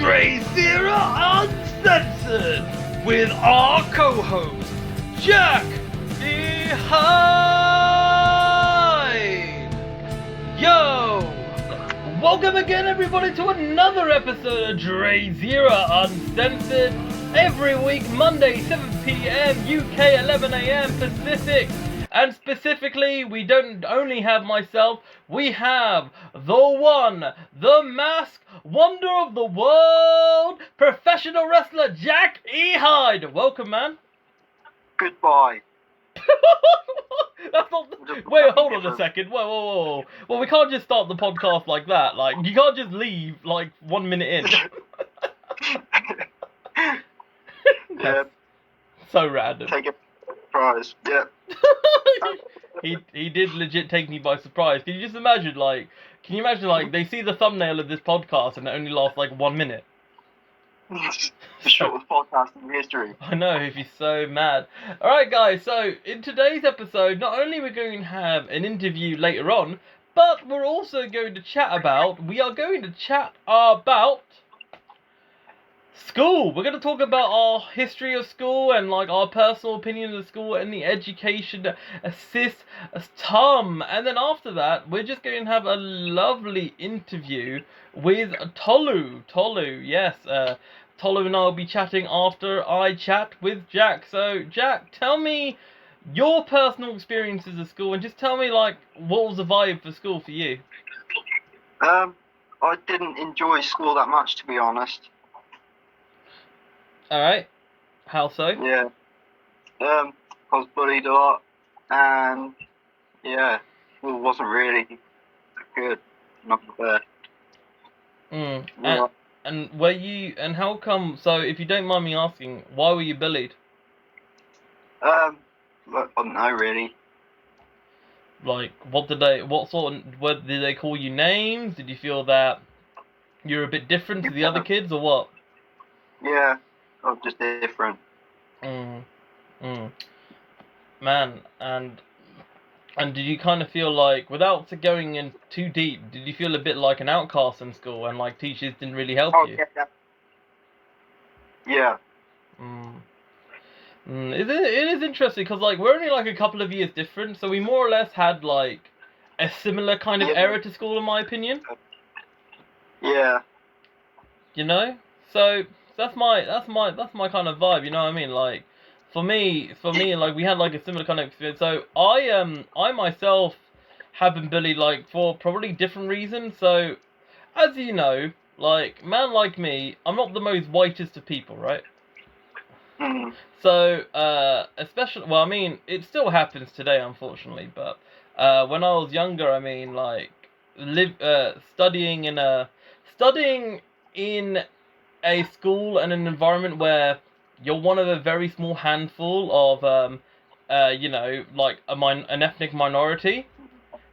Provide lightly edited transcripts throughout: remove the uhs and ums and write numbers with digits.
DrayZera Uncensored with our co-host, Jack Behind. Yo! Welcome again, everybody, to another episode of DrayZera Uncensored. Every week, Monday, 7 p.m. UK, 11 a.m. Pacific. And specifically, we don't only have myself, we have the one, the mask, wonder of the world, professional wrestler Jack E. Hyde. Welcome, man. Goodbye. That's not. Wait, hold on a second. Whoa. Well, we can't just start the podcast like that. Like, you can't just leave like 1 minute in. Yeah. So random. Take a surprise. Yeah. He did legit take me by surprise. Can you imagine they see the thumbnail of this podcast and it only lasts like 1 minute? The shortest podcast in history. I know, if he's so mad. Alright guys, so in today's episode, not only are we going to have an interview later on, but we're also going to chat about school. We're going to talk about our history of school and like our personal opinion of school and the education system. And then after that, we're just going to have a lovely interview with Tolu. Yes, Tolu and I will be chatting after I chat with Jack. So, Jack, tell me your personal experiences of school and just tell me, like, what was the vibe for school for you? I didn't enjoy school that much, to be honest. Alright. How so? Yeah. I was bullied a lot, and yeah, school wasn't really good. Not the best. Yeah. And were you, and how come, so if you don't mind me asking, why were you bullied? I don't know, really. Like, did they call you names? Did you feel that you're a bit different to the other kids, or what? Yeah, I was just different. Man, and did you kind of feel like, without going in too deep, did you feel a bit like an outcast in school and like teachers didn't really help you? Yeah. It is interesting because like we're only like a couple of years different, so we more or less had like a similar kind of era to school, in my opinion. Yeah. You know, so that's my kind of vibe. You know what I mean? Like for me, like we had like a similar kind of experience. So I myself have been bullied like for probably different reasons. So as you know, like man like me, I'm not the most whitest of people, right? So, especially, well, I mean, it still happens today, unfortunately, but, when I was younger, I mean, like, studying in a school and an environment where you're one of a very small handful of, like, an ethnic minority,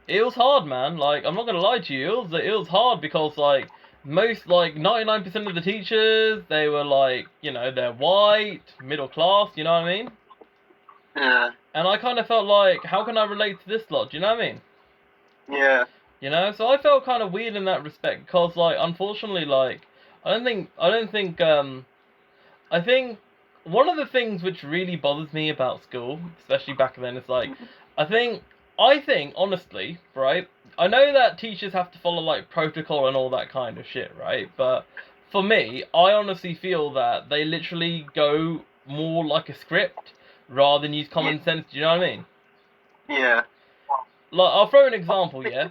it was hard, man. Like, I'm not gonna lie to you, it was hard because, like, most, like, 99% of the teachers, they were, like, you know, they're white, middle class, you know what I mean? Yeah. And I kind of felt like, how can I relate to this lot, do you know what I mean? Yeah. You know, so I felt kind of weird in that respect, because, like, unfortunately, like, I think one of the things which really bothers me about school, especially back then, is, like, I think, honestly, right, I know that teachers have to follow, like, protocol and all that kind of shit, right? But for me, I honestly feel that they literally go more like a script rather than use common sense, do you know what I mean? Yeah. Like, I'll throw an example, yeah?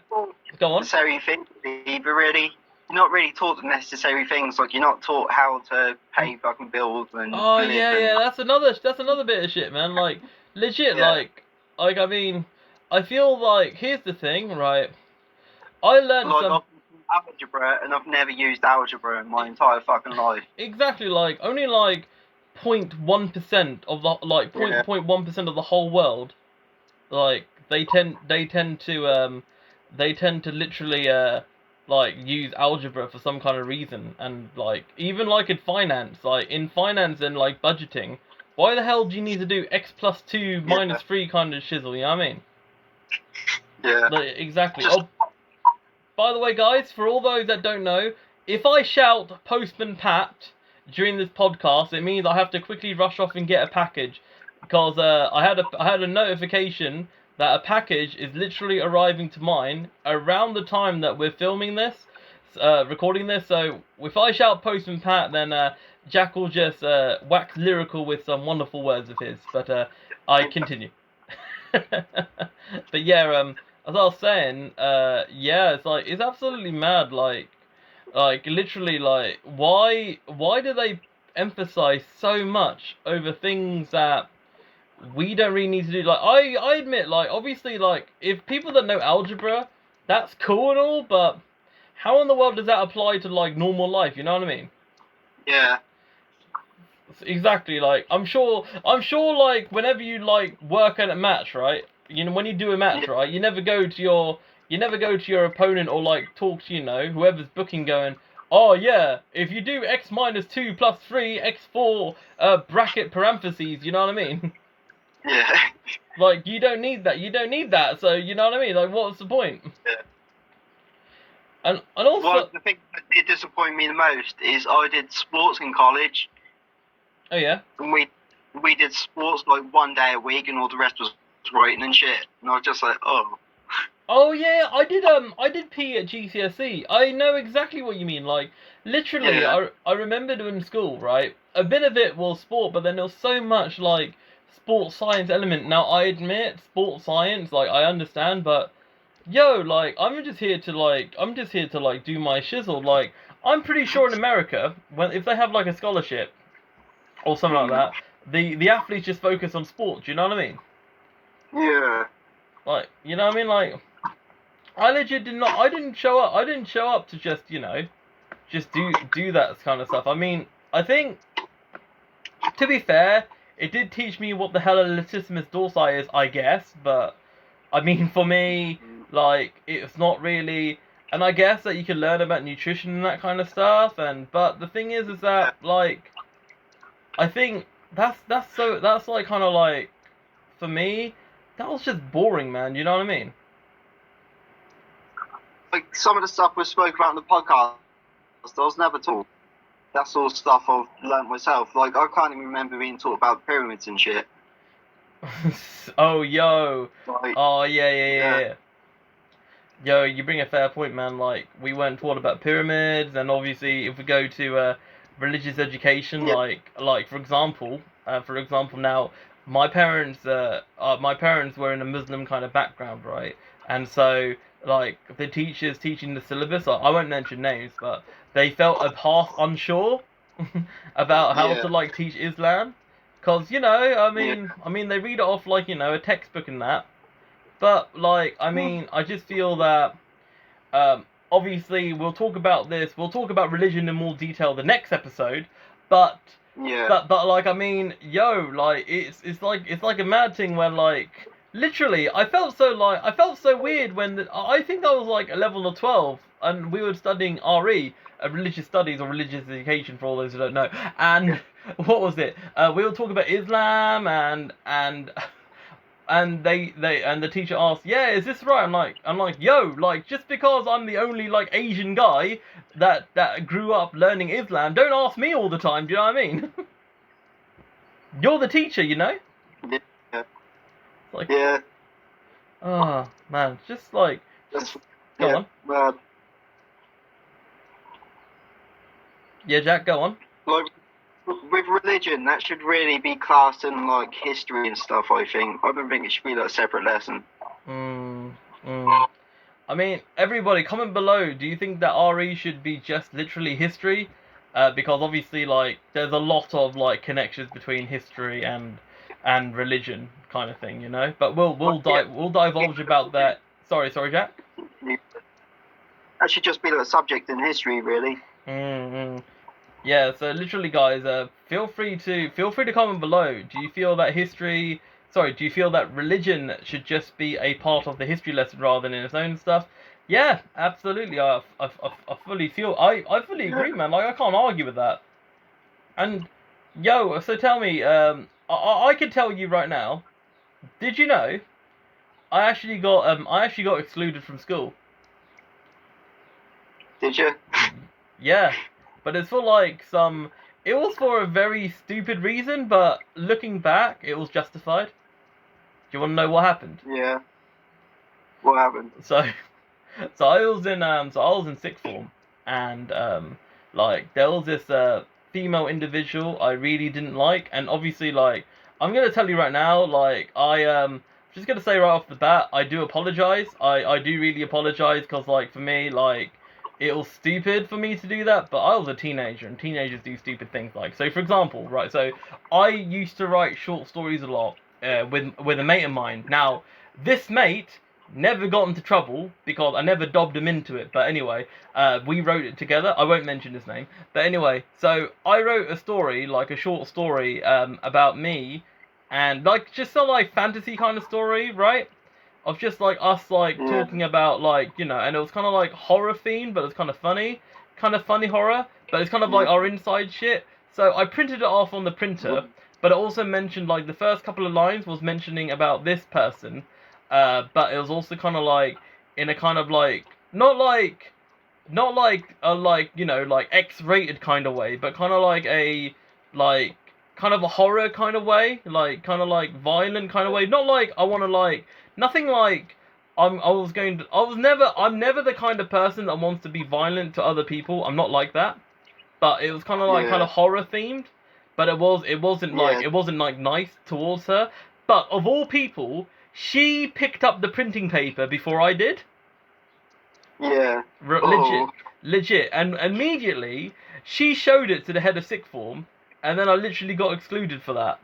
Go on. Necessary things, but really, you're not really taught the necessary things. Like, you're not taught how to pay fucking bills and... Oh, yeah, that's another bit of shit, man. Like, legit, Yeah. like, I mean, I feel like, here's the thing, right? I learned I've algebra, and I've never used algebra in my entire fucking life. Exactly, like, only, like, 0.1% of the, like, 0.1% of the whole world, like, they tend to literally, like, use algebra for some kind of reason, and, like, even, like, in finance and, like, budgeting, why the hell do you need to do x plus 2 minus 3 kind of shizzle, you know what I mean? Yeah. Like, exactly. By the way, guys, for all those that don't know, if I shout Postman Pat during this podcast, it means I have to quickly rush off and get a package, because I had a notification that a package is literally arriving to mine around the time that we're filming this, recording this. So if I shout Postman Pat, then Jack will just wax lyrical with some wonderful words of his. But I continue. But yeah, as I was saying, yeah, it's absolutely mad. Like literally, like why do they emphasize so much over things that we don't really need to do? Like I admit, like obviously, like if people that know algebra, that's cool and all, but how in the world does that apply to like normal life? You know what I mean? Yeah. Exactly. Like I'm sure like whenever you like work at a match, right? You know, when you do a match, right? You never go to your opponent or like talk to whoever's booking, going, oh yeah, if you do x minus 2 plus 3 x4 bracket parentheses, you know what I mean? Yeah. Like you don't need that. So you know what I mean? Like what's the point? Yeah. And also, well, the thing that did disappoint me the most is I did sports in college. Oh yeah. And we did sports like 1 day a week, and all the rest was writing and shit. And I was just like, oh. Oh yeah, I did PE at GCSE. I know exactly what you mean. Like literally, Yeah. I remember doing school, right? A bit of it was sport, but then there was so much like sports science element. Now I admit sports science, like I understand, but yo, like I'm just here to like do my shizzle. Like I'm pretty sure in America, if they have like a scholarship or something like that, the athletes just focus on sport. Do you know what I mean? Yeah. Like, you know what I mean? Like, I legit did not. I didn't show up to just just do that kind of stuff. I mean, I think, to be fair, it did teach me what the hell a latissimus dorsi is, I guess. But I mean, for me, like, it's not really. And I guess that you can learn about nutrition and that kind of stuff. But the thing is that like, I think that's like kind of like, for me, that was just boring, man. You know what I mean? Like some of the stuff we spoke about in the podcast, I was never taught. That's all stuff I've learnt myself. Like I can't even remember being taught about pyramids and shit. Oh, yo. Like, Oh, yeah. Yo, you bring a fair point, man. Like, we weren't taught about pyramids, and obviously, if we go to religious education, like for example, now, my parents were in a Muslim kind of background, right? And so, like, the teachers teaching the syllabus, I won't mention names, but they felt a half unsure about how to like teach Islam, because I mean they read it off like a textbook and that. But like, I mean, I just feel that obviously we'll talk about this. We'll talk about religion in more detail the next episode. But but like, I mean, yo, like it's like a mad thing where like literally I felt so weird when I think I was like 11 or 12 and we were studying RE, religious studies or religious education for all those who don't know. And what was it? We were talking about Islam and the teacher asked, yeah, is this right? I'm like, yo, like, just because I'm the only like Asian guy that grew up learning Islam, don't ask me all the time. Do you know what I mean? You're the teacher, you know. Yeah. Like, yeah. Oh man, just like, go on. Yeah, Jack, go on. Like, with religion, that should really be classed in like history and stuff. I don't think it should be like a separate lesson. I mean, everybody, comment below. Do you think that RE should be just literally history? Because obviously, like, there's a lot of like connections between history and religion, kind of thing, you know. But we'll divulge about that. Sorry, Jack. That should just be like a subject in history, really. Yeah, so literally, guys, feel free to comment below. Do you feel that religion should just be a part of the history lesson rather than in its own stuff? Yeah, absolutely. I fully agree, man. Like, I can't argue with that. And yo, so tell me, I can tell you right now. Did you know? I actually got excluded from school. Did you? Yeah, but it's for like some. It was for a very stupid reason, but looking back, it was justified. Do you want to know what happened? Yeah. What happened? So, so I was in sixth form, and like there was this female individual I really didn't like, and obviously like I'm gonna tell you right now, like just gonna say right off the bat, I do apologize. I do really apologize because like for me like it was stupid for me to do that, but I was a teenager and teenagers do stupid things like so. For example, right, so I used to write short stories a lot with a mate of mine. Now this mate never got into trouble because I never dobbed him into it. But anyway, we wrote it together. I won't mention his name. But anyway, so I wrote a story, like a short story, about me, and like just a like fantasy kind of story, right? Of just like us like talking about like and it was kind of like horror themed, but it's kind of funny horror, but it's kind of like our inside shit. So I printed it off on the printer, but it also mentioned like the first couple of lines was mentioning about this person, but it was also kind of like in a kind of like not like a like like X-rated kind of way, but kind of like a like kind of a horror kind of way, like kind of like violent kind of way. Not like I want to like nothing like I'm never the kind of person that wants to be violent to other people. I'm not like that. But it was kind of like kind of horror themed. But it wasn't like nice towards her. But of all people, she picked up the printing paper before I did. Yeah. Legit. And immediately, she showed it to the head of sixth form, and then I literally got excluded for that.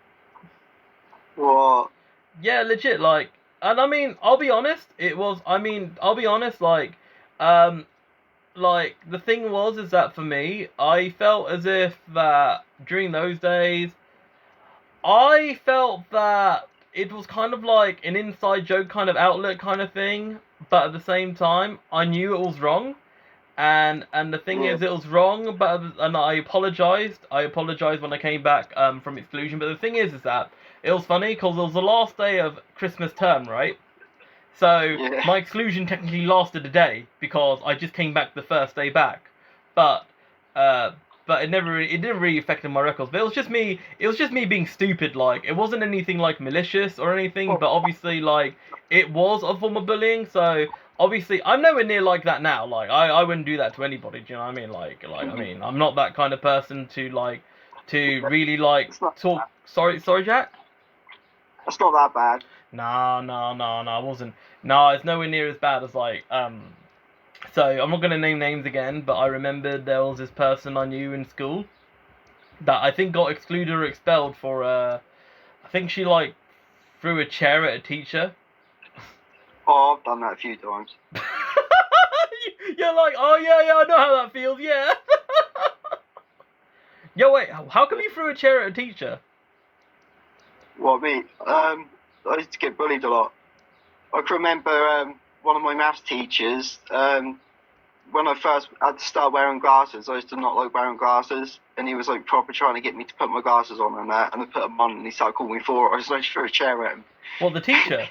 What? Yeah, legit, like, and I mean, I'll be honest, like, the thing is that for me, I felt as if that during those days, I felt that it was kind of like an inside joke kind of outlet kind of thing, but at the same time, I knew it was wrong. And the thing is, it was wrong, and I apologized. I apologized when I came back from exclusion. But the thing is that it was funny because it was the last day of Christmas term, right? So my exclusion technically lasted a day because I just came back the first day back. But it didn't really affect my records. But it was just me being stupid. Like it wasn't anything like malicious or anything. But obviously, like it was a form of bullying. So obviously, I'm nowhere near like that now. Like I wouldn't do that to anybody. Do you know what I mean? Like I mean, I'm not that kind of person to really like talk. Sorry, Jack. That's not that bad. No, I wasn't. No, it's nowhere near as bad as like So I'm not gonna name names again, but I remembered there was this person I knew in school that I think got excluded or expelled for I think she like threw a chair at a teacher. Oh, I've done that a few times. You're like, oh yeah, I know how that feels, yeah. Yo, wait, how come you threw a chair at a teacher? What, me? I used to get bullied a lot. I can remember one of my maths teachers, when I first had to start wearing glasses, I used to not like wearing glasses, and he was like proper trying to get me to put my glasses on and that, and I put them on, and he started calling me for it. I just like threw a chair at him. What, the teacher?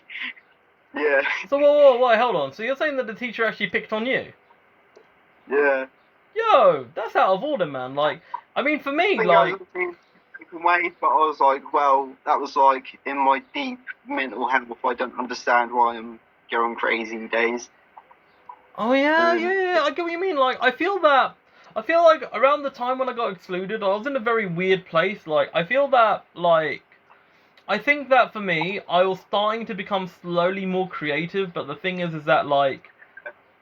Yeah. So, whoa, hold on. So you're saying that the teacher actually picked on you? Yeah. Yo, that's out of order, man. Like, I mean, for me, like... Ways, but I was like, well, that was like in my deep mental health. I don't understand why I'm going crazy days. Oh yeah, I get what you mean. Like, I feel like around the time when I got excluded, I was in a very weird place. Like, I feel that, like, I think that for me, I was starting to become slowly more creative. But the thing is that, like,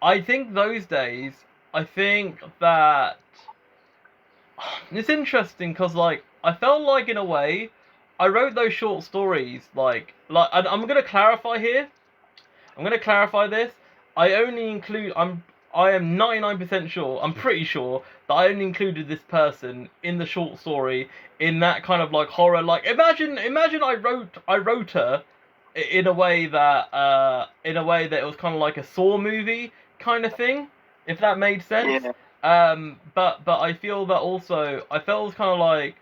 I think those days, I think that it's interesting because, like, I felt like in a way, I wrote those short stories. Like I'm gonna clarify here. I'm gonna clarify this. I am 99% sure, I'm pretty sure, that I only included this person in the short story in that kind of like horror, like imagine I wrote her in a way that it was kind of like a Saw movie kind of thing, if that made sense. Yeah. But I feel that also, I felt it was kind of like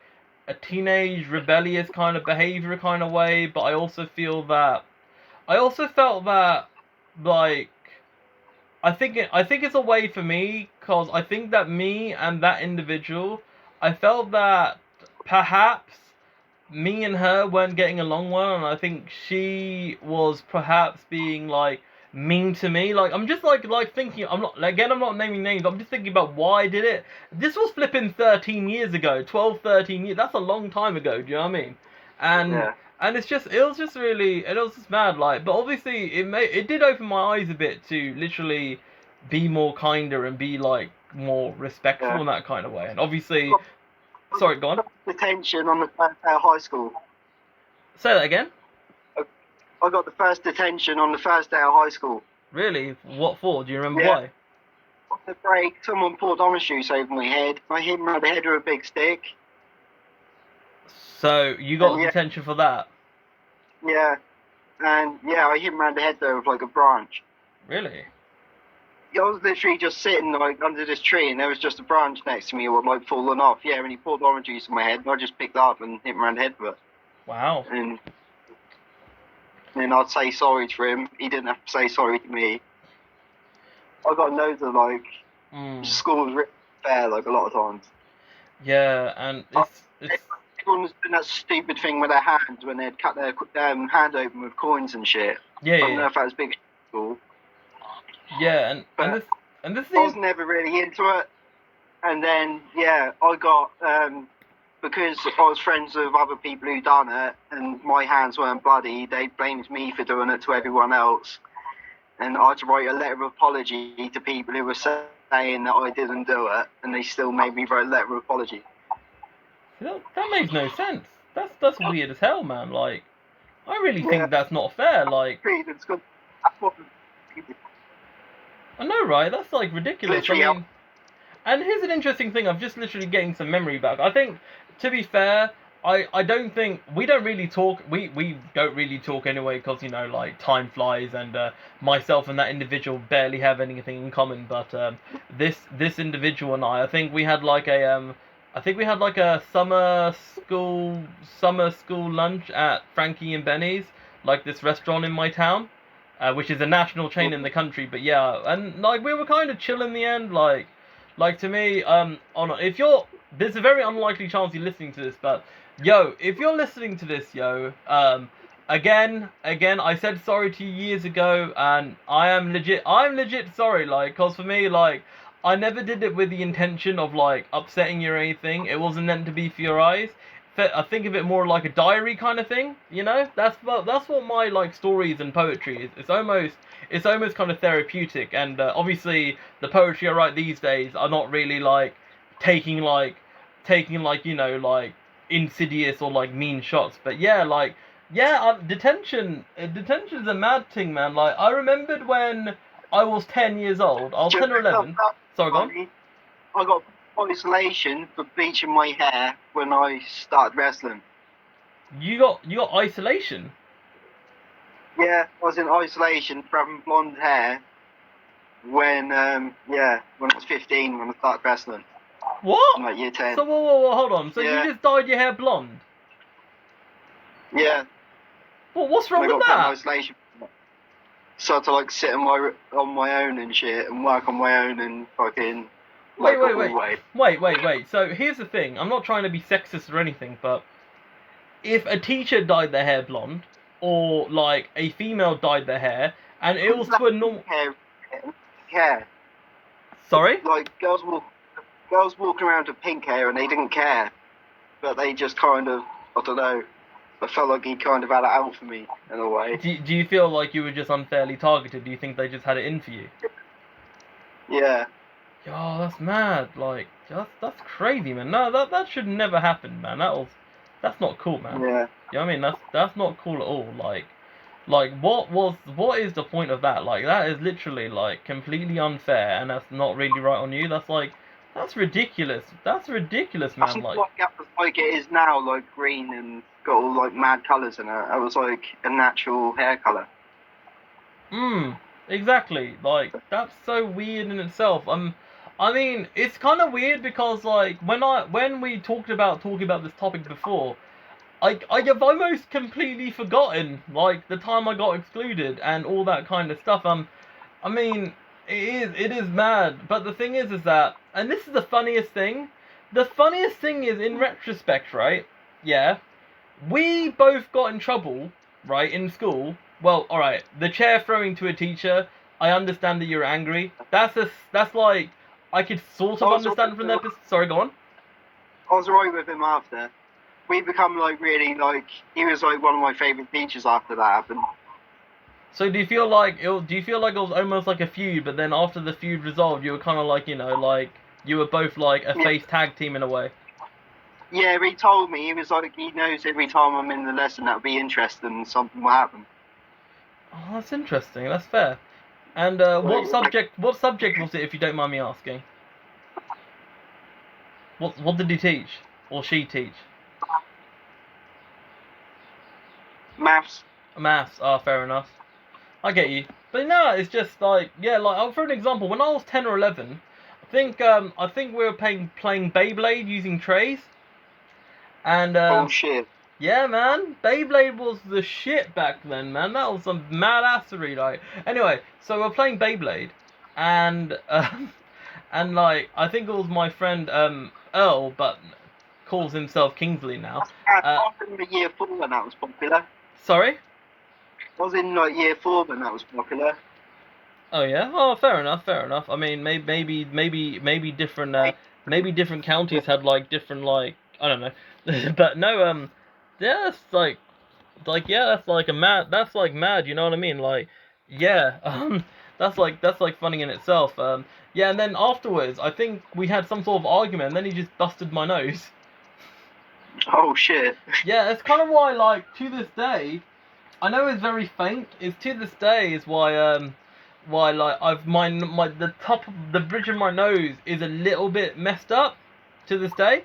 a teenage rebellious kind of behavior kind of way, but I also felt that like I think it's a way for me, because I think that me and that individual, I felt that perhaps me and her weren't getting along well, and I think she was perhaps being like mean to me. Like, I'm just like thinking, I'm not naming names. I'm just thinking about why I did it. This was flipping 13 years ago, 12, 13 years. That's a long time ago. Do you know what I mean? And Yeah. and it was just mad. Like, but obviously it did open my eyes a bit to literally be more kinder and be like more respectful Yeah. in that kind of way. And obviously, sorry, go on. Detention on the first day of high school. Say that again. I got the first detention on the first day of high school. Really? What for? Do you remember Yeah. why? On the break, someone poured orange juice over my head. I hit him around the head with a big stick. So you got Yeah. detention for that? Yeah. And yeah, I hit him around the head there with like a branch. Really? I was literally just sitting like under this tree, and there was just a branch next to me, or like falling off. Yeah, and he poured orange juice on my head, and I just picked it up and hit him around the head with it. Wow. And then I'd say sorry to him. He didn't have to say sorry to me. I got loads of like school was really fair, like a lot of times. Yeah, and it's Everyone was doing that stupid thing with their hands when they'd cut their hand open with coins and shit. yeah, I don't know yeah, if that was big school. yeah, and But this I was thing. never really into it. And then yeah, I got because I was friends with other people who done it, and my hands weren't bloody. They blamed me for doing it to everyone else, and I had to write a letter of apology to people who were saying that I didn't do it, and they still made me write a letter of apology. That makes no sense. That's weird as hell, man. Like, I really think that's not fair. Like, It's good. That's what I know, right? That's like ridiculous. I Literally, mean, and here's an interesting thing. I'm just literally getting some memory back. I think, to be fair, I don't think we don't really talk. We don't really talk anyway, because you know, like, time flies, and myself and that individual barely have anything in common. But this individual and I think we had like a summer school lunch at Frankie and Benny's, like this restaurant in my town, which is a national chain in the country. But yeah, and like we were kind of chill in the end. Like to me, if you're, there's a very unlikely chance you're listening to this, but yo, if you're listening to this, again, I said sorry to you years ago, and I'm legit sorry, like, cause for me, like, I never did it with the intention of like upsetting you or anything. It wasn't meant to be for your eyes. I think of it more like a diary kind of thing, you know. That's what my like stories and poetry is. It's almost kind of therapeutic, and obviously the poetry I write these days are not really like taking like you know, like insidious or like mean shots. But yeah, like, yeah, detention's a mad thing, man. Like, I remembered when I was 10 years old. I was 10 or 11. Sorry, go on. I got isolation for bleaching my hair when I started wrestling. You got isolation. Yeah, I was in isolation for having blonde hair when when I was 15 when I started wrestling. What? Like year 10. So whoa, hold on. So Yeah. you just dyed your hair blonde? Yeah. Well, what's wrong I with got put in that? isolation. So I had to like sit on my own and shit, and work on my own and fucking. Wait. So here's the thing. I'm not trying to be sexist or anything, but if a teacher dyed their hair blonde, or like a female dyed their hair, and it was to a normal hair. Sorry? Like girls walking around with pink hair and they didn't care, but they just kind of, I don't know. I felt like he kind of had it out for me in a way. Do you feel like you were just unfairly targeted? Do you think they just had it in for you? Yeah. Yo, that's mad. Like, that's crazy, man. No, that should never happen, man. That's not cool, man. Yeah. You know what I mean? That's not cool at all. Like what is the point of that? Like, that is literally like completely unfair, and that's not really right on you. That's ridiculous. That's ridiculous, man. That's like it is now, like green and got all like mad colours in it. It was like a natural hair colour. Exactly. Like, that's so weird in itself. I mean, it's kind of weird because like when we talked about this topic before, I have almost completely forgotten like the time I got excluded and all that kind of stuff. I mean, It is mad. But the thing is that, and this is the funniest thing. The funniest thing is, in retrospect, right? Yeah, we both got in trouble, right, in school. Well, all right, the chair throwing to a teacher. I understand that you're angry. That's like I could sort of understand from their. Sorry, go on. I was right with him after. We become like really like he was like one of my favourite teachers after that happened. So do you feel like it was almost like a feud, but then after the feud resolved, you were kind of like, like you were both like a face tag team in a way? Yeah, he told me, he was like, he knows every time I'm in the lesson that'll be interesting and something will happen. Oh, that's interesting. That's fair. And what subject was it, if you don't mind me asking? What did he teach or she teach? Maths. Maths. Ah, fair enough. I get you. But no, it's just like, yeah, like for an example, when I was 10 or 11, I think we were playing Beyblade using trays. And oh shit. yeah, man, Beyblade was the shit back then, man. That was some madassery, like. Anyway, so we're playing Beyblade, and and like I think it was my friend Earl, but calls himself Kingsley now. I was in year 4 when that was popular. Sorry? I was in like year 4 when that was popular. Oh yeah. Oh, fair enough. Fair enough. I mean, maybe different counties had like different like I don't know, but no yeah, it's like yeah, that's like mad. You know what I mean? Like yeah, that's like funny in itself. Yeah, and then afterwards, I think we had some sort of argument, and then he just busted my nose. Oh shit. Yeah, it's kind of why like to this day, I know it's very faint. It's to this day is why like I've the top of the bridge of my nose is a little bit messed up to this day.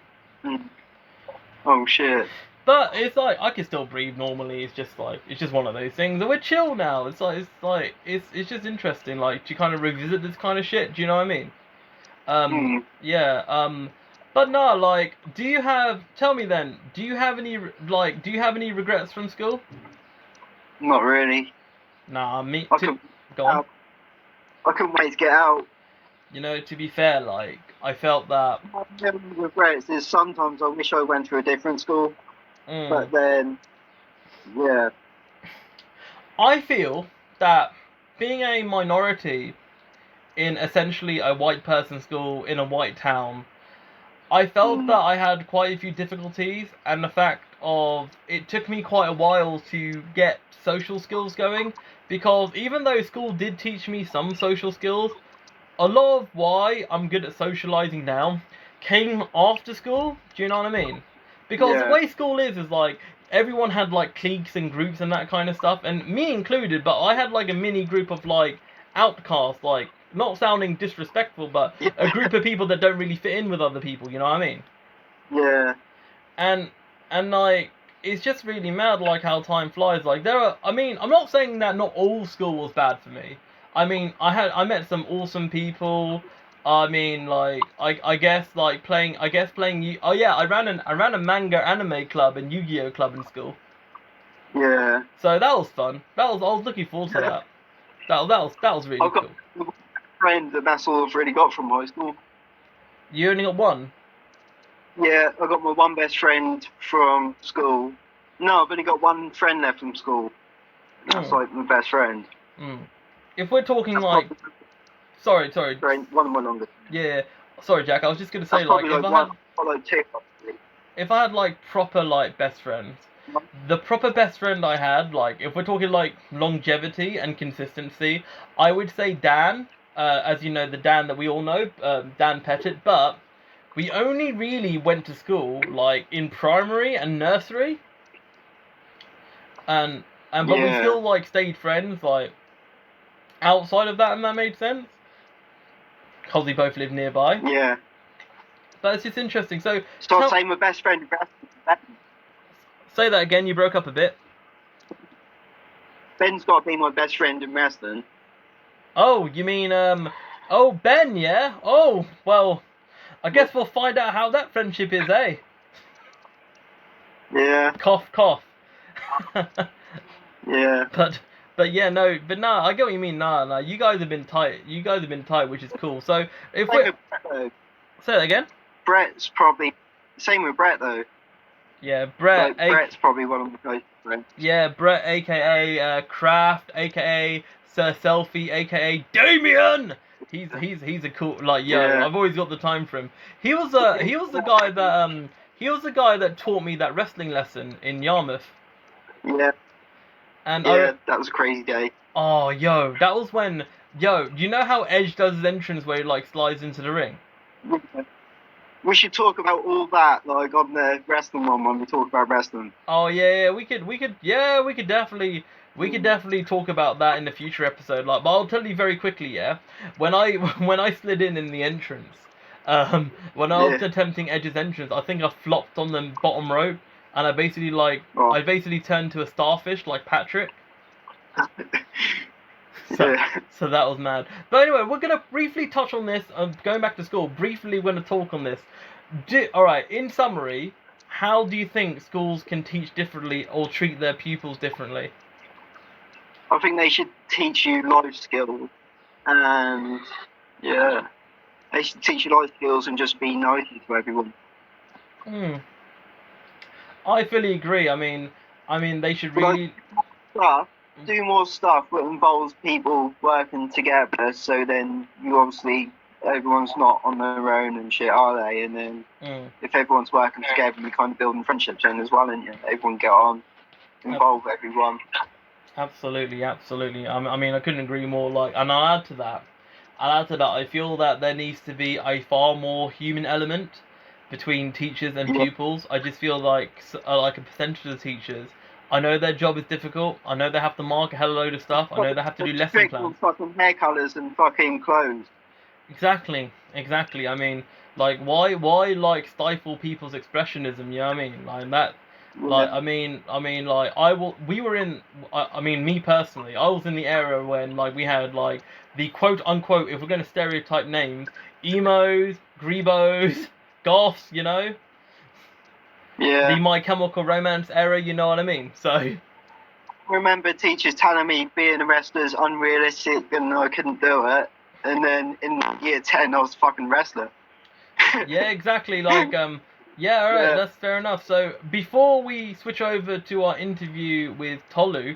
Oh shit. But it's like I can still breathe normally. It's just one of those things. And we're chill now. It's just interesting like to kind of revisit this kind of shit. Do you know what I mean? Yeah. But no, like, tell me then, do you have any regrets from school? Not really. Nah, go on. I couldn't wait to get out. You know, to be fair, like, I felt that... My regrets is sometimes I wish I went to a different school. But then, yeah. I feel that being a minority in essentially a white person school in a white town, I felt that I had quite a few difficulties, and the fact of it took me quite a while to get social skills going, because even though school did teach me some social skills, a lot of why I'm good at socializing now came after school. Do you know what I mean? Because the way school is like everyone had like cliques and groups and that kind of stuff, and me included, but I had like a mini group of like outcasts, like not sounding disrespectful, but a group of people that don't really fit in with other people, you know what I mean? Yeah. And like it's just really mad like how time flies. Like I'm not saying that not all school was bad for me. I mean, I met some awesome people. I mean, like I guess playing oh yeah, I ran a manga anime club and Yu-Gi-Oh club in school. Yeah. So that was fun. I was looking forward to that. That was really cool. A friend, and that's all I've really got from high school. You only got one? Yeah, I got my one best friend from school. No, I've only got one friend left from school. That's like my best friend. If we're talking that's like, sorry. One of my longest. Yeah, sorry, Jack. I was just gonna say like if I had like proper like best friends, the proper best friend I had, like if we're talking like longevity and consistency, I would say Dan. As you know, the Dan that we all know, Dan Pettit. But we only really went to school like in primary and nursery, but we still like stayed friends like outside of that, and that made sense because we both live nearby. Yeah. But it's just interesting. So I'll say my best friend. Say that again. You broke up a bit. Ben's got to be my best friend in wrestling. Oh, you mean oh Ben, yeah? Oh, well, I guess we'll find out how that friendship is, eh? Yeah. Cough, cough. Yeah. But But yeah, no, but no, I get what you mean. Nah, you guys have been tight. You guys have been tight, which is cool. So if we say that again. Brett's probably same with Brett though. Yeah, Brett. Like, Brett's probably one of my closest friends. Yeah, Brett, aka Kraft, aka Sir Selfie, aka Damien. He's a cool, like, yo. Yeah. I've always got the time for him. He was the guy that taught me that wrestling lesson in Yarmouth. Yeah. And yeah, that was a crazy day. Oh, yo, that was when, do you know how Edge does his entrance where he like slides into the ring? We should talk about all that, like on the wrestling one when we talk about wrestling. Oh yeah, we could definitely talk about that in the future episode. Like, but I'll tell you very quickly, yeah. When I slid in the entrance, when I was attempting Edge's entrance, I think I flopped on the bottom rope, and I basically turned to a starfish like Patrick. So that was mad. But anyway, we're gonna briefly touch on this. Going back to school, briefly, we're gonna talk on this. Alright, in summary, how do you think schools can teach differently or treat their pupils differently? I think they should teach you life skills, and yeah, they should teach you life skills and just be nice to everyone. I fully agree. I mean, they should really do more stuff that involves people working together. So then you obviously everyone's not on their own and shit, are they? And then if everyone's working together, you kind of building friendships then as well, and everyone get on, involve everyone. Absolutely. I mean, I couldn't agree more. Like, and I'll add to that. I feel that there needs to be a far more human element between teachers and pupils. I just feel like a percentage of the teachers, I know their job is difficult. I know they have to mark a hell of a load of stuff. I know they have to do lesson plans. Fucking hair colours and fucking clothes. Exactly. I mean, like, why like stifle people's expressionism? You know what I mean? Like that. Like, I mean, like, me personally, I was in the era when, like, we had, like, the quote-unquote, if we're going to stereotype names, emos, grebos, goths, you know? Yeah. The My Chemical Romance era, you know what I mean? So... I remember teachers telling me being a wrestler is unrealistic and I couldn't do it. And then in year 10, I was a fucking wrestler. Yeah, exactly, like, yeah, alright, that's fair enough. So, before we switch over to our interview with Tolu,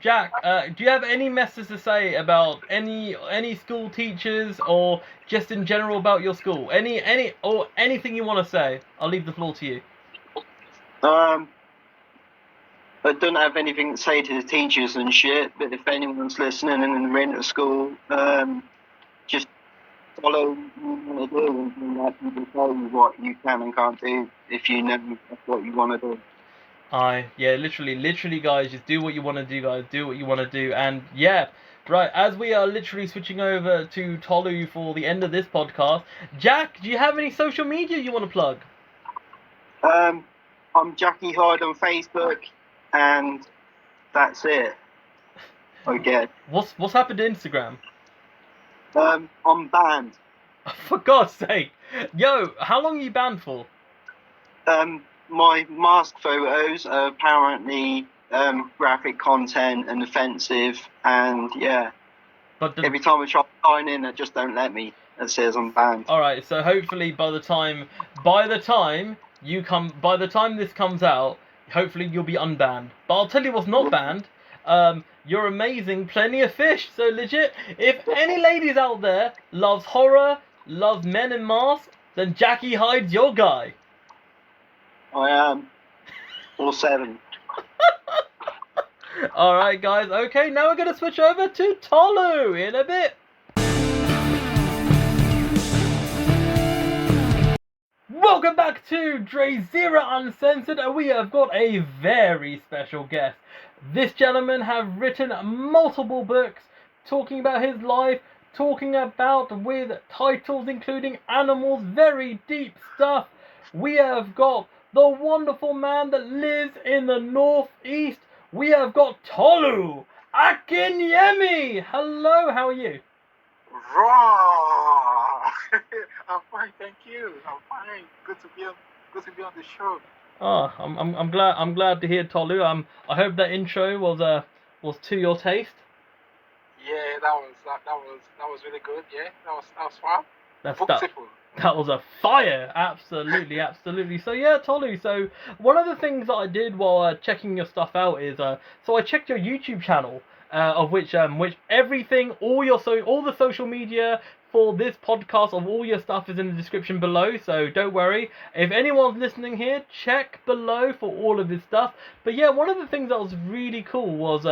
Jack, do you have any messages to say about any school teachers or just in general about your school? Anything you want to say? I'll leave the floor to you. I don't have anything to say to the teachers and shit, but if anyone's listening and they're in at school, just follow what you want to do and let people tell you what you can and can't do if you know what you want to do. Literally, guys, just do what you want to do, guys. Do what you want to do, and yeah, right. As we are literally switching over to Tolu for the end of this podcast, Jack, do you have any social media you want to plug? I'm Jackie Hyde on Facebook, and that's it. Okay. What's happened to Instagram? I'm banned. For God's sake. Yo, how long are you banned for? My mask photos are apparently graphic content and offensive, and yeah. But every time I try to sign in, it just don't let me. It says I'm banned. Alright, so hopefully by the time this comes out, hopefully you'll be unbanned. But I'll tell you what's not banned. You're amazing, plenty of fish. So legit, if any ladies out there loves horror, loves men in masks, then Jackie Hyde's your guy. I am. All 7. Alright guys, okay, now we're going to switch over to Tolu in a bit. Welcome back to DrayZera Uncensored, and we have got a very special guest. This gentleman have written multiple books talking about his life, talking about with titles including animals, very deep stuff. We have got the wonderful man that lives in the northeast. We have got Tolu Akinyemi. Hello, how are you? Raw. I'm fine, thank you. I'm fine. Good to be on the show. Oh, I'm glad to hear, Tolu. I hope that intro was to your taste? Yeah, that was really good. Yeah, that was fun. That Beautiful. that was a fire, absolutely, absolutely. So yeah, Tolu. So one of the things that I did while checking your stuff out is so I checked your YouTube channel, of which everything, all the social media for this podcast of all your stuff is in the description below. So don't worry. If anyone's listening here, check below for all of this stuff. But yeah, one of the things that was really cool was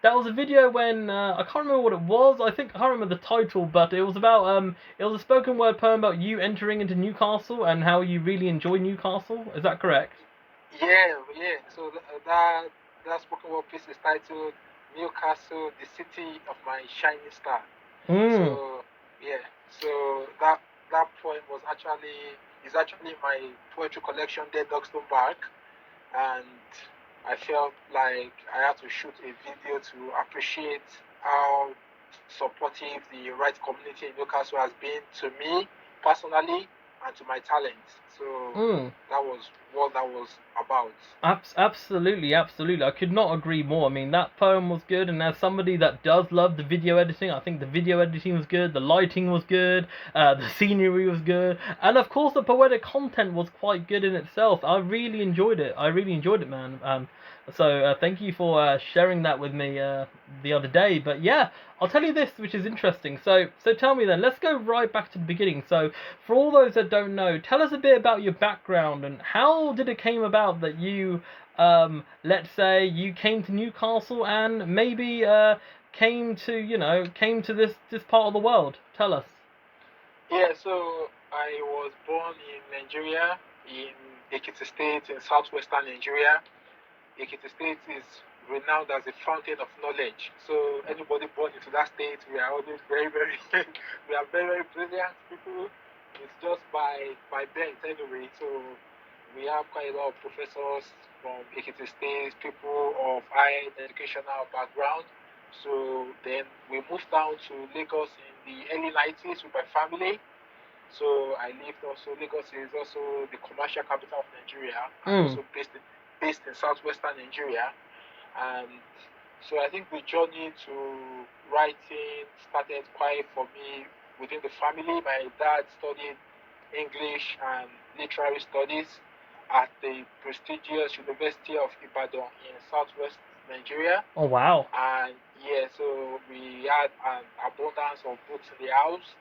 that was a video when I can't remember what it was. I can't remember the title, but it was about it was a spoken word poem about you entering into Newcastle and how you really enjoy Newcastle. Is that correct? Yeah, yeah. So that spoken word piece is titled Newcastle, the city of my shining star. Mm. So yeah, so that poem is actually my poetry collection, Dead Dog Stone Bark, and I felt like I had to shoot a video to appreciate how supportive the right community in Newcastle has been to me personally and to my talents. So that was what that was about. Absolutely, absolutely. I could not agree more. I mean, that poem was good, and as somebody that does love the video editing, I think the video editing was good, the lighting was good, the scenery was good, and of course the poetic content was quite good in itself. I really enjoyed it. I really enjoyed it, man. So thank you for sharing that with me the other day. But yeah, I'll tell you this, which is interesting. So tell me then. Let's go right back to the beginning. So for all those that don't know, tell us a bit about your background and how did it came about that you, let's say, you came to Newcastle and maybe came to this part of the world. Tell us. Yeah, so I was born in Nigeria, in Ekiti State, in southwestern Nigeria. Ekiti State is renowned as a fountain of knowledge. So anybody born into that state, we are always very, very, we are very, very brilliant people. It's just by birth anyway. So we have quite a lot of professors from Ekiti State, people of high educational background. So then we moved down to Lagos in the early 90s with my family. So I lived also, Lagos is also the commercial capital of Nigeria, and also based in southwestern Nigeria. And so I think the journey to writing started quite for me within the family. My dad studied English and literary studies at the prestigious University of Ibadan in southwest Nigeria. Oh wow. And yeah, so we had an abundance of books in the house.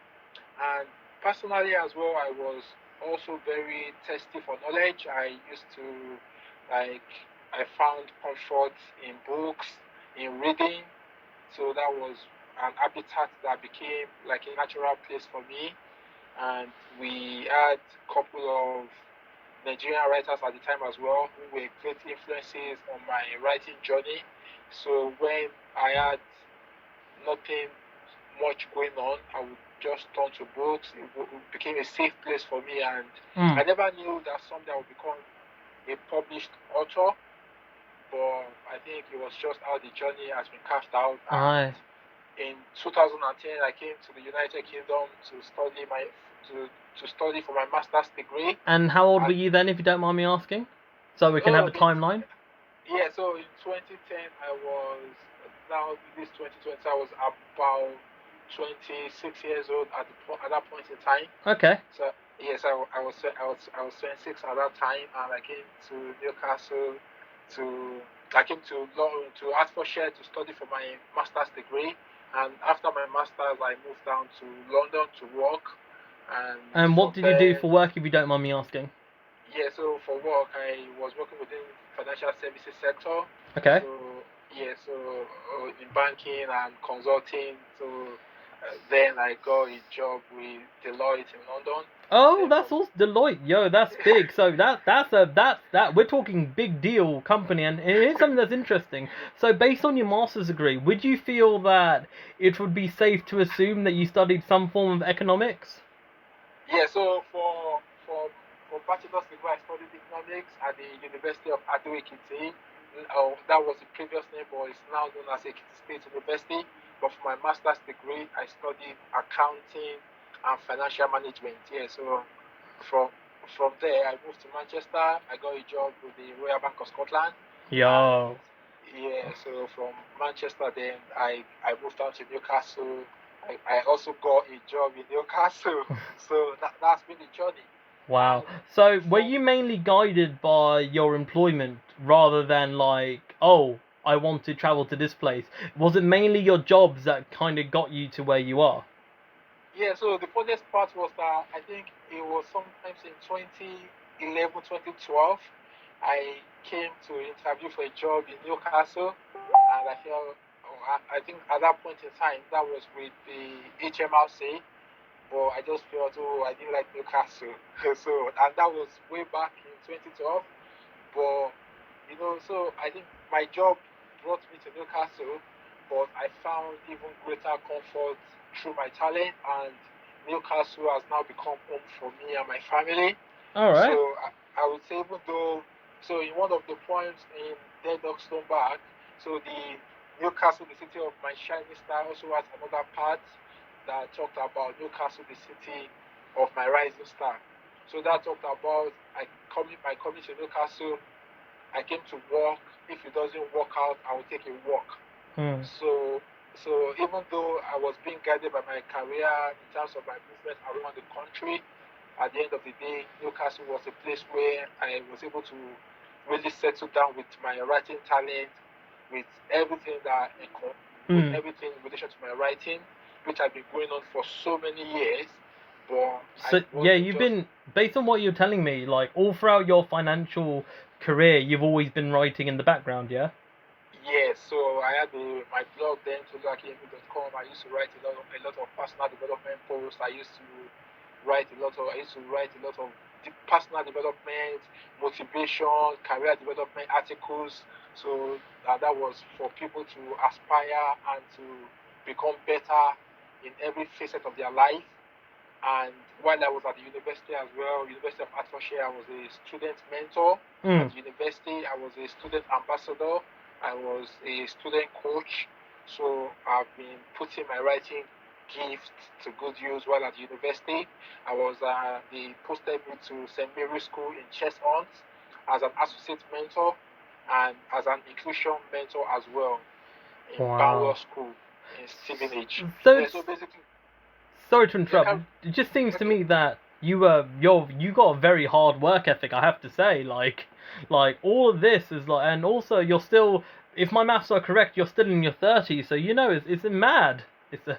And personally as well, I was also very thirsty for knowledge. I used to I found comfort in books, in reading. So that was an habitat that became like a natural place for me. And we had a couple of Nigerian writers at the time as well who were great influences on my writing journey. So when I had nothing much going on, I would just turn to books. It became a safe place for me, and I never knew that someday I would become a published author. But I think it was just how the journey has been carved out. And in 2010, I came to the United Kingdom to study for my master's degree. And how old were you then, if you don't mind me asking? So we can have a timeline. Yeah, so in 2010, now this 2020, I was about 26 years old at that point in time. Okay. So yes, I was 26 at that time, and I came to Newcastle to Hertfordshire to study for my master's degree. And after my master's, I moved down to London to work. And what did you do for work, if you don't mind me asking? Yeah, so for work, I was working within financial services sector. Okay. So yeah, so in banking and consulting. So then I got a job with Deloitte in London. Oh, that's also Deloitte. Yo, that's big. So that we're talking big deal company, and here's something that's interesting. So based on your master's degree, would you feel that it would be safe to assume that you studied some form of economics? Yeah, so for bachelor's degree, I studied economics at the University of Ekiti. That was the previous name, but it's now known as Ekiti State University. But for my master's degree, I studied accounting and financial management. Yeah, so from there, I moved to Manchester. I got a job with the Royal Bank of Scotland. Yo. Yeah, so from Manchester, then I moved down to Newcastle. I also got a job in Newcastle, so that's been the journey. Wow. And So were from you mainly guided by your employment rather than like, oh, I want to travel to this place? Was it mainly your jobs that kind of got you to where you are? Yeah, so the funniest part was that I think it was sometimes in 2011, 2012, I came to interview for a job in Newcastle, and I felt, oh, I think at that point in time, that was with the HMRC, but I just felt, oh, I didn't like Newcastle. So, and that was way back in 2012. But, so I think my job brought me to Newcastle, but I found even greater comfort through my talent, and Newcastle has now become home for me and my family. All So right. I would say, even though, so in one of the poems in Dead Dog Stone Back, so the Newcastle, the city of my shining star, also has another part that talked about Newcastle, the city of my rising star. So that talked about my coming to Newcastle. I came to work. If it doesn't work out, I will take a walk. Hmm. So so even though I was being guided by my career in terms of my movement around the country, at the end of the day, Newcastle was a place where I was able to really settle down with my writing talent, with everything with Hmm. everything in relation to my writing, which had been going on for so many years. But I So yeah, wasn't you've just been based on what you're telling me, like all throughout your financial career, you've always been writing in the background, yeah? Yes, so I had my blog then, toluakinyemi.com. I used to write a lot of personal development posts. I used to write a lot of personal development, motivation, career development articles. So that was for people to aspire and to become better in every facet of their life. And while I was at the university as well, University of Hertfordshire, I was a student mentor. Hmm. At the university, I was a student ambassador. I was a student coach. So I've been putting my writing gift to good use while at the university. They posted me to St. Mary's School in Cheshunt as an associate mentor and as an inclusion mentor as well in Banwell Wow. School in Stevenage. So Yeah, it's so basically, sorry to yeah, interrupt. It just seems to okay. me that you got a very hard work ethic. I have to say, like all of this is like, and also you're still, if my maths are correct, you're still in your 30s. So it's mad. It's a,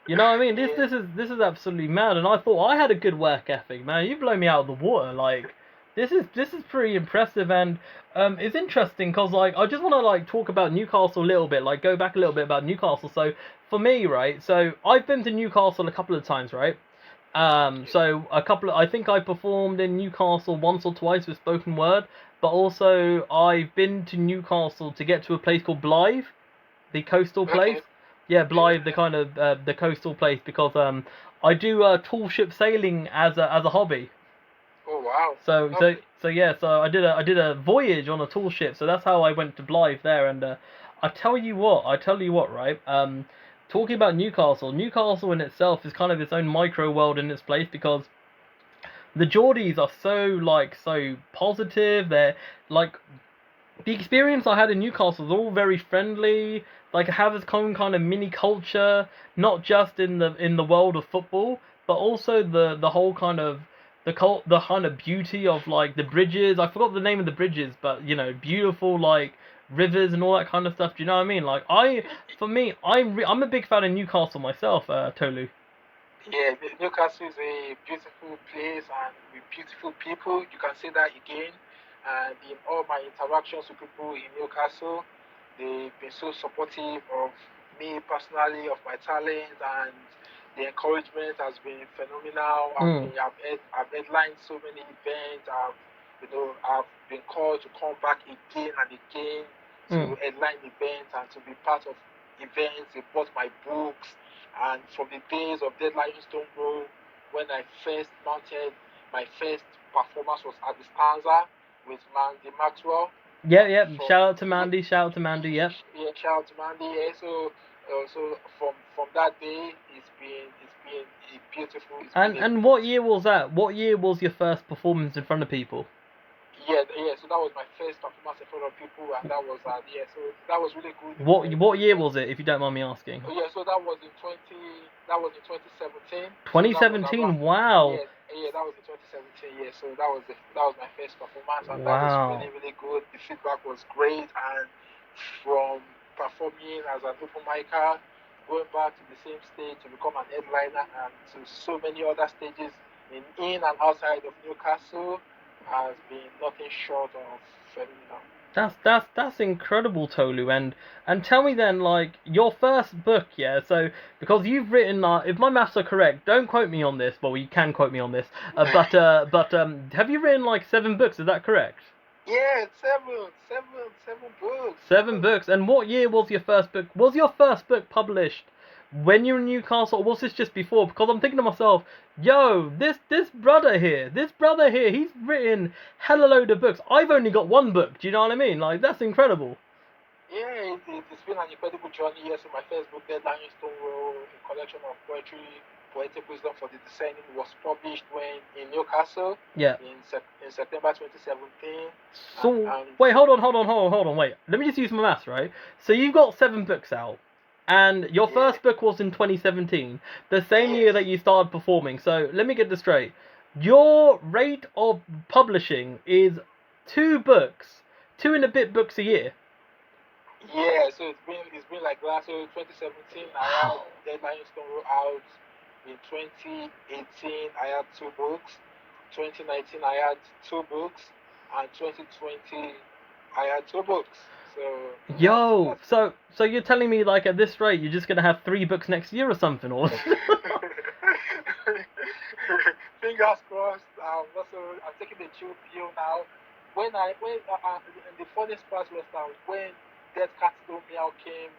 you know what I mean? This Yeah, this is this is absolutely mad. And I thought I had a good work ethic, man. You blow me out of the water. Like this is pretty impressive, and it's interesting because like I just want to like talk about Newcastle a little bit, like go back a little bit about Newcastle. So for me, right? So I've been to Newcastle a couple of times, right? okay, So I think I performed in Newcastle once or twice with spoken word, but also I've been to Newcastle to get to a place called Blythe, the coastal place. okay, Yeah, yeah, Blythe, the kind of the coastal place, because I do tall ship sailing as a hobby. oh wow, So so lovely. so yeah, so I did a voyage on a tall ship. So that's how I went to Blythe there. And I tell you what, right? Talking about Newcastle, Newcastle in itself is kind of its own micro world in its place because the Geordies are so positive. They're like the experience I had in Newcastle was all very friendly. Like I have its own kind of mini culture, not just in the world of football, but also the whole kind of the kind of beauty of like the bridges. I forgot the name of the bridges, but beautiful like rivers and all that kind of stuff. Do you know what I mean? Like for me, I'm a big fan of Newcastle myself, Tolu. Yeah, Newcastle is a beautiful place and with beautiful people. You can say that again. And in all my interactions with people in Newcastle, they've been so supportive of me personally, of my talent, and the encouragement has been phenomenal. Mm, I've headlined so many events. I've been called to come back again and again to mm. headline events and to be part of events. They bought my books, and from the days of Dead Lion Stone Row, when I first mounted, my first performance was at the Stanza with Mandy Maxwell. Yeah, yeah. From Shout out to Mandy. Shout out to Mandy. Yep. yeah, shout out to Mandy. Yeah, so from that day, it's been a beautiful. It's been a And what year was that? What year was your first performance in front of people? Yeah. So that was my first performance in front of people, and that was so that was really good. What year was it, if you don't mind me asking? Yeah, so that was in 2017. So that was 2017. Wow. that was in 2017. Yeah, so that was my first performance, and that was Wow. really really good. The feedback was great, and from performing as an open micer, going back to the same stage to become an headliner, and to so many other stages in and outside of Newcastle has been nothing short of phenomenal. That's incredible, Tolu. And tell me then, like, your first book, yeah. So because you've written, if my maths are correct, don't quote me on this. Well, you can quote me on this. But have you written like 7 books? Is that correct? Yeah, seven books. 7 books. And what year was your first book? Was your first book published when you were in Newcastle, or was this just before? Because I'm thinking to myself, yo, this brother here, he's written hella load of books. I've only got 1 book. Do you know what I mean? Like, that's incredible. Yeah, it's been an incredible journey. Yes, so my first book, Dead Lion Stonewall, a collection of poetry, poetic wisdom for the discerning, was published in Newcastle. Yeah. In September 2017. So wait, hold on. Wait, let me just use my maths, right? So you've got 7 books out, and your first book was in 2017, the same year that you started performing. So let me get this straight. Your rate of publishing is 2 books, 2 and a bit books a year. Yeah, so it's been like that. So 2017, I had Dead Lion Stonewall out. In 2018, I had 2 books. 2019, I had 2 books, and 2020, I had 2 books. So yo, so you're telling me, like, at this rate you're just gonna have 3 books next year or something, or? Fingers crossed. I'm taking the chill pill now. When the funniest part was that when Dead Cat Stole Me Out came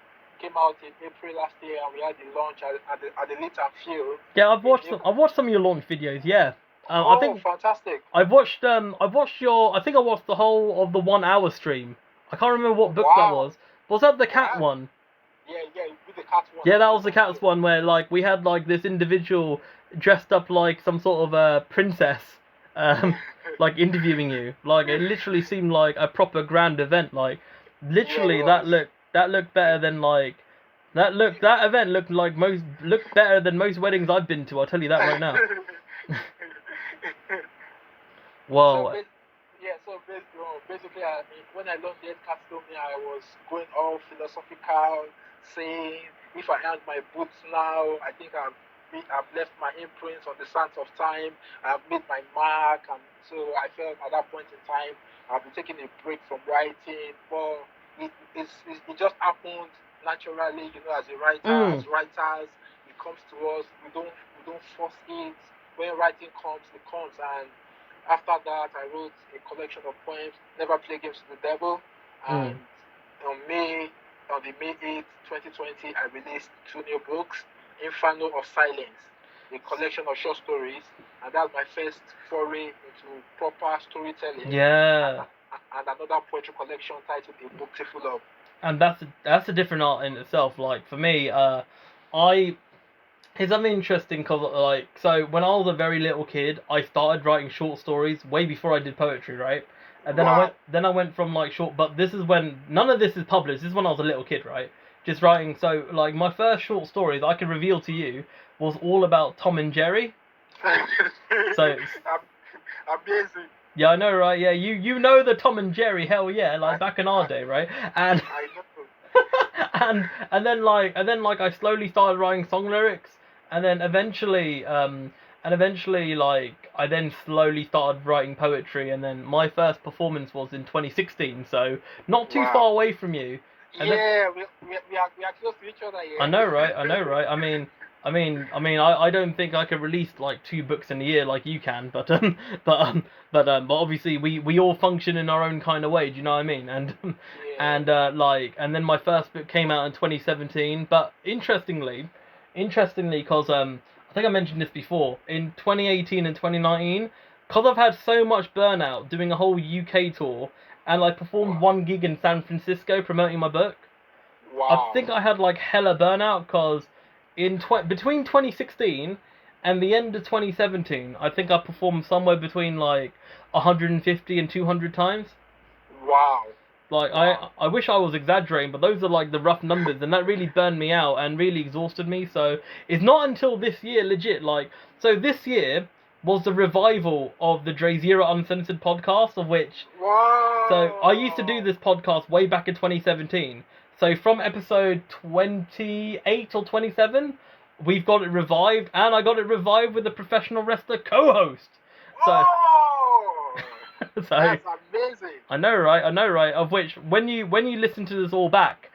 out in April last year, and we had the launch at the Little Field. Yeah, I've watched some of your launch videos. Yeah. I think fantastic. I watched your. I think I watched the whole of the 1 hour stream. I can't remember what book that was. Was that the cat one? Yeah, with the cat one. Yeah, that was the cat's one where, like, we had like this individual dressed up like some sort of princess, like interviewing you. Like, it literally seemed like a proper grand event. Like, literally, Yeah, that looked better than like. That event looked better than most weddings I've been to. I'll tell you that right now. Whoa. So basically, when I learned the Cat Stole Me, I was going all philosophical, saying, if I hang my boots now, I think I've left my imprint on the sands of time. I've made my mark, and so I felt at that point in time I've been taking a break from writing. But it just happened naturally, as a writer, as writers, it comes to us. We don't force it. When writing comes, it comes. And after that, I wrote a collection of poems, Never Play Games with the Devil. And on the May 8th, 2020, I released 2 new books, Inferno of Silence, a collection of short stories, and that's my first foray into proper storytelling. Yeah. And another poetry collection titled A Book to Full Of. And that's a different art in itself. Like, for me, it's something interesting because, like, so when I was a very little kid, I started writing short stories way before I did poetry, right? And then I went from like short, but this is when none of this is published. This is when I was a little kid, right? Just writing. So, like, my first short story that I can reveal to you was all about Tom and Jerry. So amazing. Yeah, I know, right? Yeah, you know the Tom and Jerry, hell yeah, like back in our day, right? And I know. and then like I slowly started writing song lyrics, and then eventually like I then slowly started writing poetry, and then my first performance was in 2016, so not too far away from you. And we are close to each other. Yeah. I know, right? I don't think I could release like 2 books in a year like you can, but obviously we all function in our own kind of way. Do you know what I mean? And and then my first book came out in 2017. But interestingly, because I think I mentioned this before, in 2018 and 2019, because I've had so much burnout doing a whole UK tour, and I performed 1 gig in San Francisco promoting my book. Wow. I think I had like hella burnout because between 2016 and the end of 2017, I think I performed somewhere between like 150 and 200 times. Wow. Like, Wow. I wish I was exaggerating, but those are like the rough numbers, and that really burned me out and really exhausted me. So it's not until this year, legit, like, so this year was the revival of the DrayZera Uncensored podcast, of which, so I used to do Wow. this podcast way back in 2017. So from episode 28 or 27, we've got it revived, and I got it revived with a professional wrestler co-host. So, Oh, so that's amazing. I know, right? I know, right? Of which, when you listen to this all back,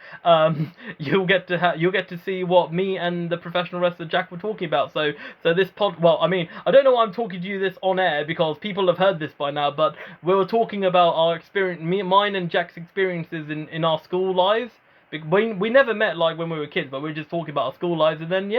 you'll get to see what me and the professional wrestler Jack were talking about. So this pod, well, I mean, I don't know why I'm talking to you this on air because people have heard this by now. But we were talking about our experience, mine and Jack's experiences in our school lives. We never met like when we were kids, but we were just talking about our school lives, and then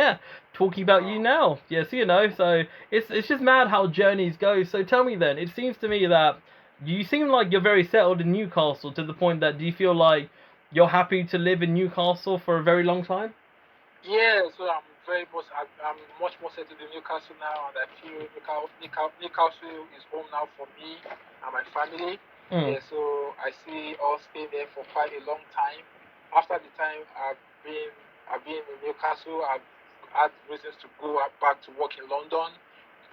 talking about you now. Yes, so it's just mad how journeys go. So tell me then, it seems to me that you seem like you're very settled in Newcastle to the point that do you feel like you're happy to live in Newcastle for a very long time? Yeah, so I'm much more settled in Newcastle now, and I feel Newcastle is home now for me and my family. Yeah, so I see us staying there for quite a long time. After the time I've been in Newcastle, I've had reasons to go back to work in London,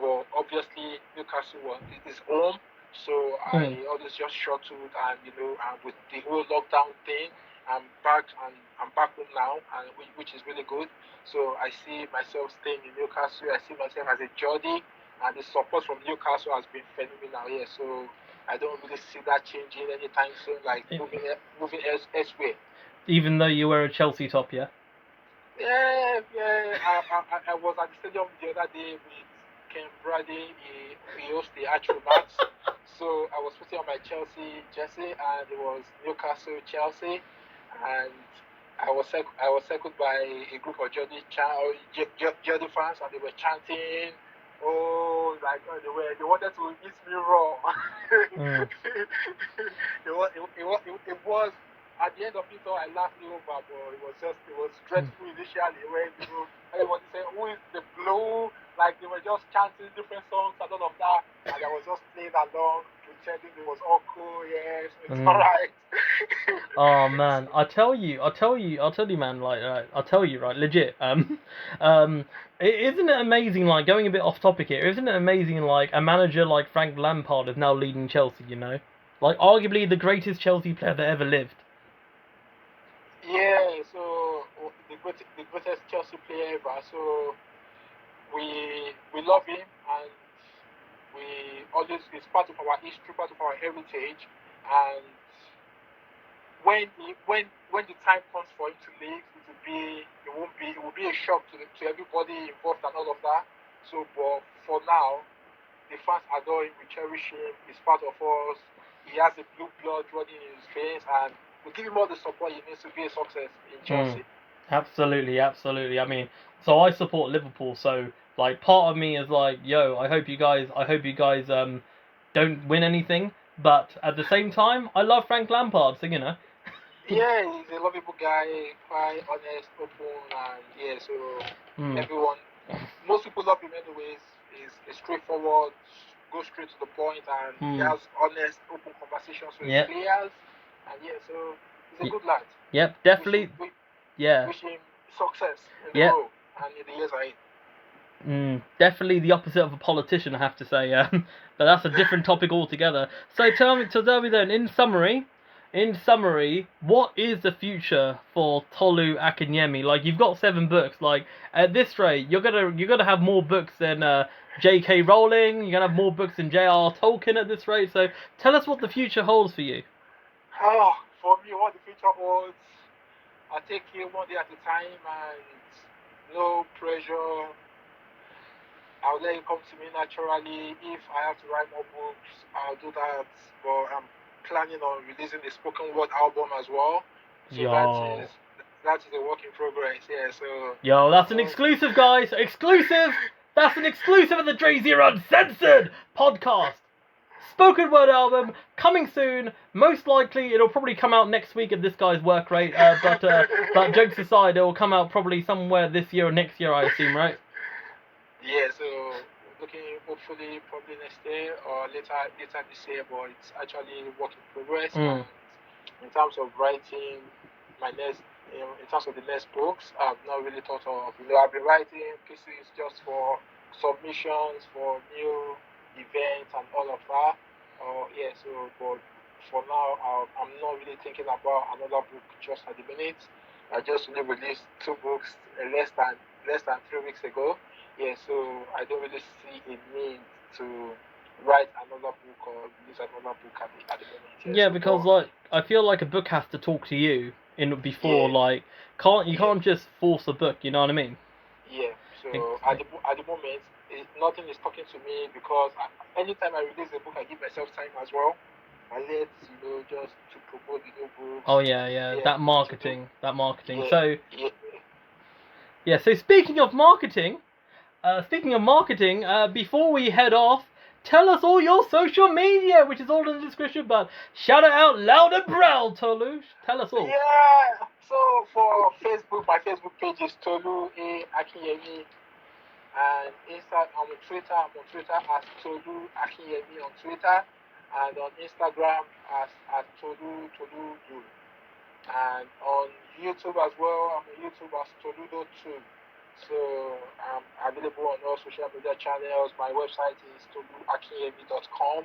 but obviously Newcastle is home. So I always just shuttled, and and with the whole lockdown thing, I'm back home now, and which is really good. So I see myself staying in Newcastle. I see myself as a Geordie, and the support from Newcastle has been phenomenal here. So I don't really see that changing anytime soon, like moving elsewhere. Even though you wear a Chelsea top, yeah? Yeah. I was at the stadium the other day with Ken Brady. He hosts the actual match. So I was putting on my Chelsea jersey, and it was Newcastle Chelsea, and I was circled by a group of Geordie fans, and they were chanting, "Oh, like they wanted to eat me raw." It was at the end of it all, I laughed over, but it was dreadful initially when everyone said, "Who is the blue?" Like they were just chanting different songs and all of that, and I was just playing along, pretending it was all cool. Yes, it's alright. Oh man, I tell you, man. Like, I'll tell you, right, legit. Isn't it amazing? Like, going a bit off topic here, isn't it amazing? Like, a manager like Frank Lampard is now leading Chelsea. Like, arguably the greatest Chelsea player that ever lived. Yeah, so the greatest Chelsea player ever. So we love him, and we always it's part of our history, part of our heritage, and when the time comes for him to leave, it will be a shock to everybody involved and all of that. So, but for now, the fans adore him, we cherish him. He's part of us. He has the blue blood running in his veins, and we give him all the support he needs to be a success in Chelsea. Absolutely. I mean, so I support Liverpool, so like part of me is like, yo, I hope you guys don't win anything, but at the same time, I love Frank Lampard, so Yeah, he's a lovable guy, quite honest, open, and so most people love him anyways. He's straightforward, goes straight to the point, and he has honest, open conversations with his players, and so he's a good lad. Yep, definitely. Wish him success in the role and in the years ahead. Definitely the opposite of a politician, I have to say. But that's a different topic altogether. So tell me then, in summary, what is the future for Tolu Akinyemi? Like, you've got 7 books. Like, at this rate, you're gonna have more books than J.K. Rowling. You're gonna have more books than J.R. Tolkien at this rate. So tell us what the future holds for you. Oh, for me, what the future holds, I take it one day at a time, and no pressure. I'll let it come to me naturally. If I have to write more books, I'll do that. But I'm planning on releasing the spoken word album as well. So that is a work in progress. Yeah. So. That's an exclusive, guys. Exclusive. That's an exclusive of the DrayZera Uncensored podcast. Spoken word album coming soon. Most likely, it'll probably come out next week at this guy's work rate. But jokes aside, it will come out probably somewhere this year or next year, I assume, right? Yeah, so looking hopefully probably next year or later this year, but it's actually work in progress. And in terms of writing my next, in terms of the next books, I've not really thought of. I've been writing pieces just for submissions for new events and all of that. Yeah, so but for now, I'm not really thinking about another book just at the minute. I just only released 2 books less than 3 weeks ago. Yeah, so I don't really see a need to write another book or release another book at the moment. Yeah, because like I feel like a book has to talk to you before like can't just force a book. You know what I mean? Yeah. So at the moment, nothing is talking to me because anytime I release a book, I give myself time as well. I let just to promote the new books. Oh yeah. That marketing. Yeah, So yeah. So speaking of marketing, before we head off, tell us all your social media, which is all in the description. But shout it out loud and proud, Tolu. Tell us all. Yeah. So for Facebook, my Facebook page is Tolu Akinyemi, and I'm on Twitter. I'm on Twitter as Tolu Akinyemi on Twitter, and on Instagram as Tolu Do. And on YouTube as well, I'm on YouTube as Toludo2. So I'm available on all social media channels. My website is toluakinyemi.com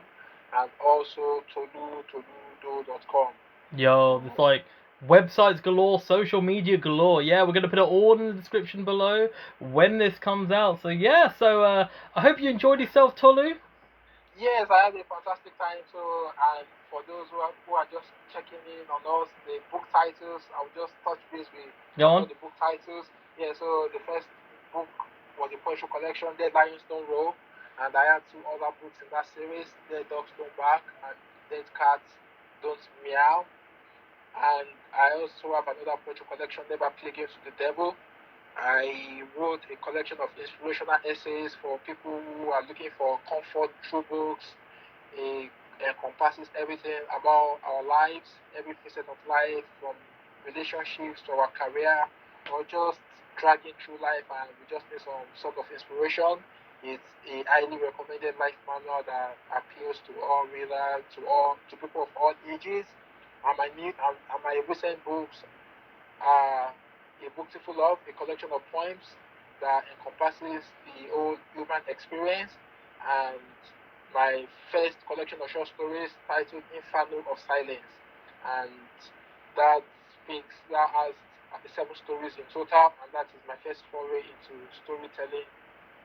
and also toludo.com. Yo, it's like websites galore, social media galore. Yeah, we're gonna put it all in the description below when this comes out. So yeah, I hope you enjoyed yourself, Tolu. Yes, I had a fantastic time. So, and for those who are just checking in on us, the book titles, I'll just touch base with the book titles. Yeah, so the first book was the poetry collection, Dead Lions Don't Roll, and I had 2 other books in that series, Dead Dogs Don't Bark and Dead Cats Don't Meow. And I also have another poetry collection, Never Play Games with the Devil. I wrote a collection of inspirational essays for people who are looking for comfort through books. It encompasses everything about our lives, every facet of life, from relationships to our career, or just dragging through life, and we just need some sort of inspiration. It's a highly recommended life manual that appeals to all readers, to people of all ages. And my recent books are A Bookful Love, a collection of poems that encompasses the whole human experience, and my first collection of short stories titled Inferno of Silence, and that has 7 stories in total, and that is my first foray into storytelling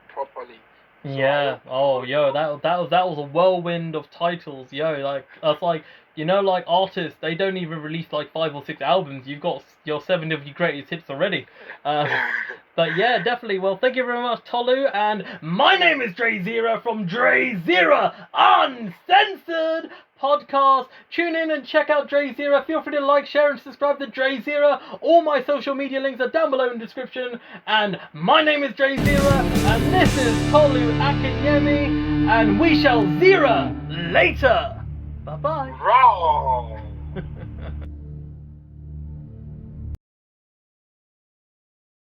properly. Yeah. That was a whirlwind of titles. Yo, like that's like like artists, they don't even release like 5 or 6 albums. You've got your 7 of your greatest hits already. But yeah, definitely. Well, thank you very much, Tolu. And my name is DrayZera from DrayZera Uncensored podcast. Tune in and check out DrayZera. Feel free to like, share, and subscribe to DrayZera. All my social media links are down below in the description. And my name is DrayZera, and this is Tolu Akinyemi, and we shall zera later. Bye bye.